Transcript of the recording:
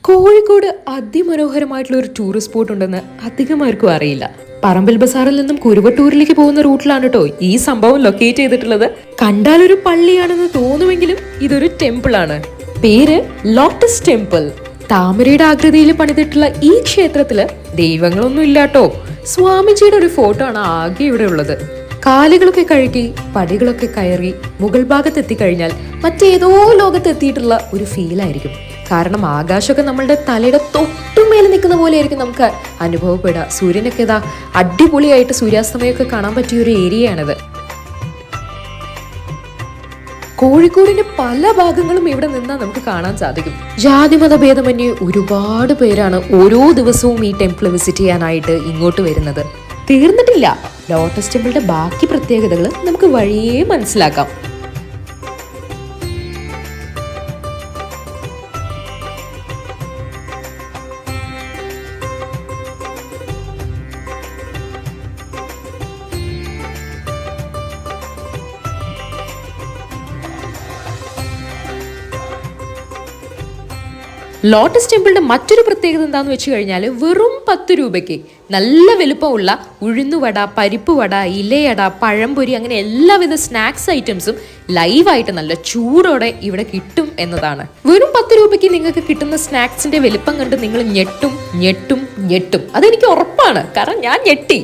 കോഴിക്കോട് അതിമനോഹരമായിട്ടുള്ള ഒരു tourist spot ഉണ്ടെന്ന് അധികം ആർക്കും അറിയില്ല. പറമ്പിൽ ബസാറിൽ നിന്നും കുരുവട്ടൂരിലേക്ക് പോകുന്ന റൂട്ടിലാണ് കേട്ടോ ഈ സംഭവം ലൊക്കേറ്റ് ചെയ്തിട്ടുള്ളത്. കണ്ടാൽ ഒരു പള്ളിയാണെന്ന് തോന്നുമെങ്കിലും ഇതൊരു ടെമ്പിൾ ആണ്. പേര് ലോട്ടസ് ടെമ്പിൾ. താമരയുടെ ആകൃതിയിൽ പണിതിട്ടുള്ള ഈ ക്ഷേത്രത്തില് ദൈവങ്ങളൊന്നും ഇല്ലാട്ടോ. സ്വാമിജിയുടെ ഒരു ഫോട്ടോ ആണ് ആകെ ഇവിടെ ഉള്ളത്. കാലുകളൊക്കെ കഴുകി പടികളൊക്കെ കയറി മുകൾ ഭാഗത്ത് എത്തിക്കഴിഞ്ഞാൽ മറ്റേതോ ലോകത്തെത്തിയിട്ടുള്ള ഒരു ഫീൽ ആയിരിക്കും. കാരണം ആകാശമൊക്കെ നമ്മളുടെ തലയുടെ തൊട്ടുമേലെ നിൽക്കുന്ന പോലെ ആയിരിക്കും നമുക്ക് അനുഭവപ്പെടുക. സൂര്യനൊക്കെ ഇതാ അടിപൊളിയായിട്ട് സൂര്യാസ്തമയമൊക്കെ കാണാൻ പറ്റിയ ഒരു ഏരിയയാണിത്. കോഴിക്കോടിന്റെ പല ഭാഗങ്ങളും ഇവിടെ നിന്നാൽ നമുക്ക് കാണാൻ സാധിക്കും. ജാതിമത ഭേദമന്യേ ഒരുപാട് പേരാണ് ഓരോ ദിവസവും ഈ ടെമ്പിൾ വിസിറ്റ് ചെയ്യാനായിട്ട് ഇങ്ങോട്ട് വരുന്നത്. തീർന്നിട്ടില്ല. ലോട്ടസ് ടെമ്പിളിന്റെ ബാക്കി പ്രത്യേകതകൾ നമുക്ക് വഴിയേ മനസ്സിലാക്കാം. ലോട്ടസ് ടെമ്പിളിന്റെ മറ്റൊരു പ്രത്യേകത എന്താണെന്ന് വെച്ച് കഴിഞ്ഞാൽ വെറും 10 രൂപയ്ക്ക് നല്ല വലുപ്പമുള്ള ഉഴുന്നുവട, പരിപ്പുവട, ഇലയട, പഴംപൊരി അങ്ങനെ എല്ലാവിധ സ്നാക്സ് ഐറ്റംസും ലൈവായിട്ട് നല്ല ചൂടോടെ ഇവിടെ കിട്ടും എന്നതാണ്. വെറും 10 രൂപയ്ക്ക് നിങ്ങൾക്ക് കിട്ടുന്ന സ്നാക്സിന്റെ വലുപ്പം കണ്ട് നിങ്ങൾ ഞെട്ടും ഞെട്ടും ഞെട്ടും. അതെനിക്ക് ഉറപ്പാണ്, കാരണം ഞാൻ ഞെട്ടി.